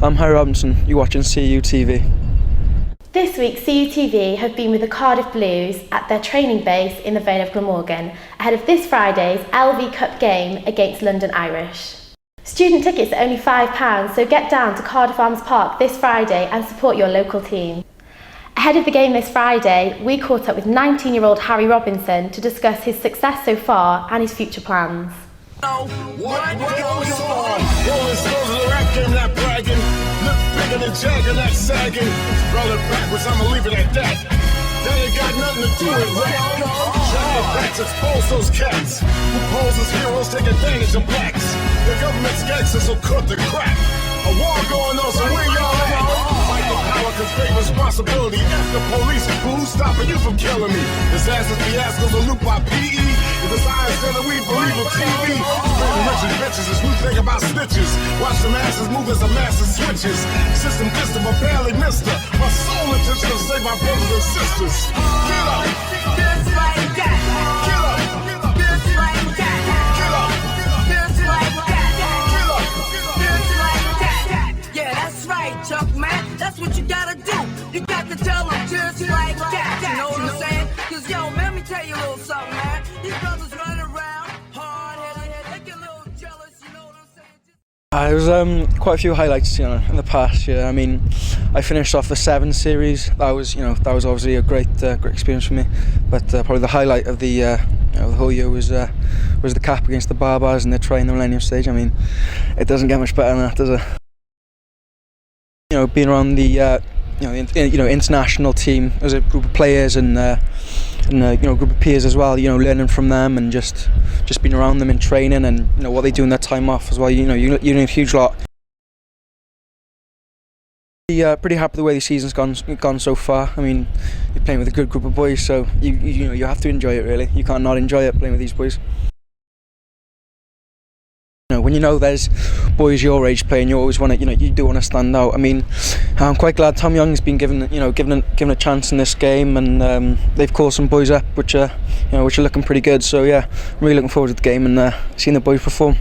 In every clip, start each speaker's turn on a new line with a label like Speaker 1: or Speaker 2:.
Speaker 1: I'm Harry Robinson, you're watching CUTV.
Speaker 2: This week CUTV have been with the Cardiff Blues at their training base in the Vale of Glamorgan ahead of this Friday's LV Cup game against London Irish. Student tickets are only £5, so get down to Cardiff Arms Park this Friday and support your local team. Ahead of the game this Friday, we caught up with 19-year-old Harry Robinson to discuss his success so far and his future plans.
Speaker 3: What goes on? Rolling stones of the rap game, not bragging. Look bigger than Jagger, not sagging. Roll it backwards, I'ma leave it at that. That ain't got nothing to do with rap. Giant bats expose those cats who pose as heroes, take advantage of blacks. The government's gangsters will cut the crap. A war going on, so where y'all at? Fight the power, cause great responsibility. F the police, who's stopping you from killing me? Disasters, fiascos, a loop by PE. If it's eyes, then we believe in TV. Spreading riches, bitches, is new thing about snitches. Watch the masses move as the masses switches. System distant, but barely missed her. My soul intention to save my brothers and sisters. Get up!
Speaker 4: Just like that.
Speaker 3: Get up!
Speaker 4: Just like that.
Speaker 3: Get up!
Speaker 4: Just like that.
Speaker 3: Get up!
Speaker 4: Just like that. Yeah, that's right, Chuck, man. That's what you gotta do. You got to tell them just like that. You know what I'm saying? Cause yo, man, let me tell you a little something, man. These brothers running around, hard-headed, they get a little jealous, you know what I'm saying?
Speaker 1: There was quite a few highlights, in the past year. I mean, I finished off the 7 series. That was obviously a great experience for me. But probably the highlight of the whole year was the cap against the Barbars in the try in the Millennium Stage. I mean, it doesn't get much better than that, does it? Being around the international team as a group of players and group of peers as well. Learning from them and just being around them in training and what they do in their time off as well. You learn a huge lot. Pretty happy with the way the season's gone so far. I mean, you're playing with a good group of boys, so you have to enjoy it really. You can't not enjoy it playing with these boys. When there's boys your age playing, you always want to, you do want to stand out. I mean, I'm quite glad Tom Young's been given a chance in this game, and they've called some boys up, which are looking pretty good. So yeah, I'm really looking forward to the game and seeing the boys perform.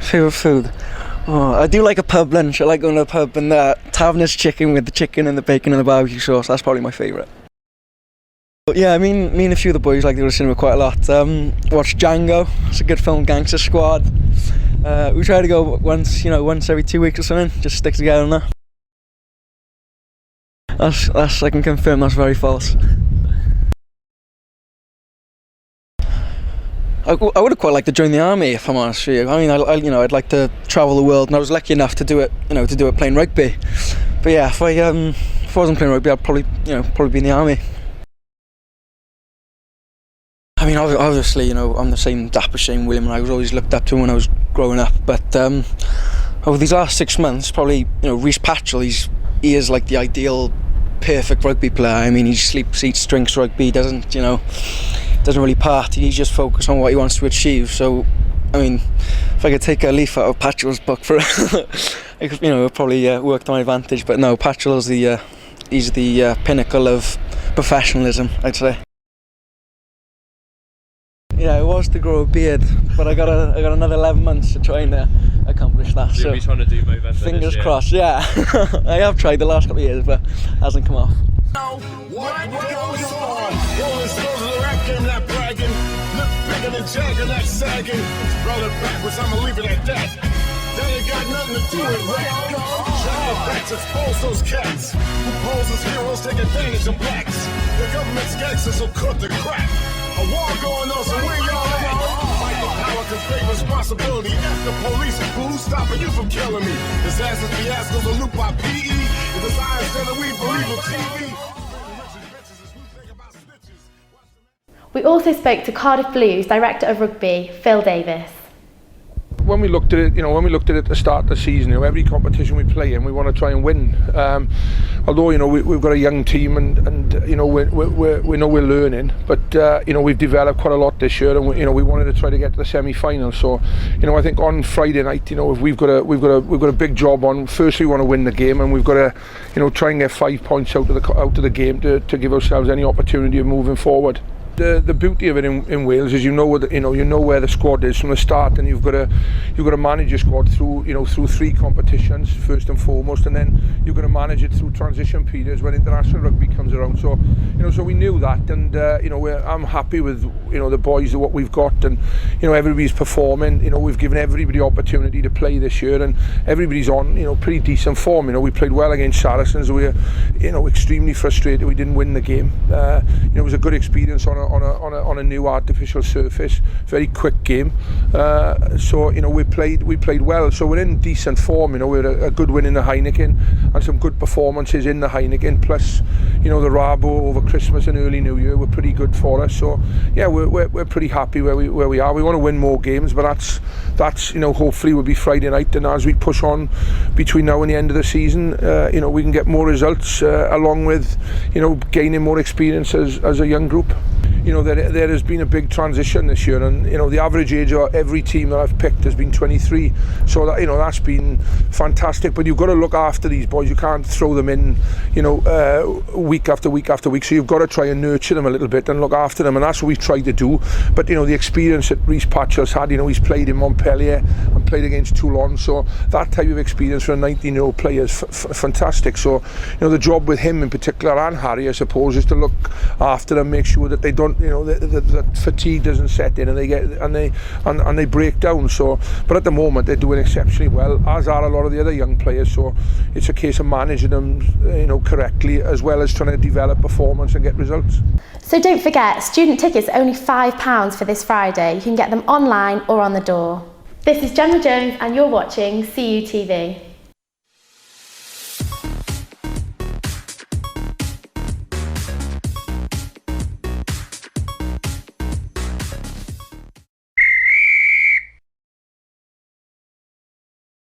Speaker 1: Favourite food? Oh, I do like a pub lunch. I like going to the pub and Taverner's chicken with the chicken and the bacon and the barbecue sauce. That's probably my favourite. But yeah, me and a few of the boys like to go to cinema quite a lot. Watch Django. It's a good film. Gangster Squad. We try to go once every 2 weeks or something. Just stick together on that. That's I can confirm that's very false. I would have quite liked to join the army, if I'm honest with you. I mean, I'd like to travel the world, and I was lucky enough to do it, playing rugby. But yeah, if I wasn't playing rugby, I'd probably be in the army. I mean, obviously, I'm the same dapper Shane William, and I was always looked up to him when I was growing up. But over these last 6 months, probably, Rhys Patchell, he is like the ideal, perfect rugby player. I mean, he sleeps, eats, drinks rugby. Doesn't really party. He's just focused on what he wants to achieve. So, I mean, if I could take a leaf out of Patchell's book for it could, probably work to my advantage. But no, Patchell is he's the pinnacle of professionalism, I'd say. Yeah, it was to grow a beard, but I got another 11 months to try and accomplish that.
Speaker 5: You'll be trying to do Movember
Speaker 1: fingers crossed, yeah. I have tried the last couple of years, but it hasn't come off.
Speaker 3: What goes on? Rolling stones of the rap game, not bragging. Look bigger than Jagger, not sagging. Roll it backwards, I'ma leave it at that. That ain't got nothing to do with rap. Giant bats expose those cats who pose as heroes, take advantage of blacks. The government's gangsters will cut the crap. A war going on, so where y'all at? Fight the power, cause great responsibility. F the police, who's stopping you from killing me? Disasters, fiascos, a loop by PE. If it's eyes, then we believe in TV.
Speaker 2: We also spoke to Cardiff Blue's Director of Rugby, Phil Davies.
Speaker 6: When we looked at it, at the start of the season, every competition we play in, we want to try and win. Although we've got a young team, and we know we're learning, but we've developed quite a lot this year, and we wanted to try to get to the semi-final. So I think on Friday night, we've got a big job on. Firstly, we want to win the game, and we've got to try and get 5 points out of the game to give ourselves any opportunity of moving forward. The beauty of it in Wales is you know where the squad is from the start, and you've got to manage your squad through 3 competitions first and foremost, and then you've got to manage it through transition periods when international rugby comes around. So so we knew that, and I'm happy with the boys, what we've got, and everybody's performing. We've given everybody opportunity to play this year, and everybody's on pretty decent form. We played well against Saracens. We were extremely frustrated we didn't win the game. It was a good experience on a new artificial surface, very quick game. So we played well. So we're in decent form. We had a good win in the Heineken and some good performances in the Heineken. Plus, the Rabo over Christmas and early New Year were pretty good for us. So yeah, we're pretty happy where we are. We want to win more games, but that's hopefully will be Friday night. And as we push on between now and the end of the season, we can get more results along with gaining more experience as a young group. There has been a big transition this year, and the average age of every team that I've picked has been 23. So that that's been fantastic. But you've got to look after these boys. You can't throw them in, week after week after week. So you've got to try and nurture them a little bit and look after them, and that's what we've tried to do. But the experience that Rhys Patchell's had, he's played in Montpellier and played against Toulon. So that type of experience for a 19-year-old player is fantastic. So the job with him in particular, and Harry, I suppose, is to look after them, make sure that they don't. That fatigue doesn't set in, and they break down. So, but at the moment they're doing exceptionally well, as are a lot of the other young players. So it's a case of managing them, correctly, as well as trying to develop performance and get results.
Speaker 2: So don't forget, student tickets are only £5 for this Friday. You can get them online or on the door. This is Gemma Jones, and you're watching CUTV.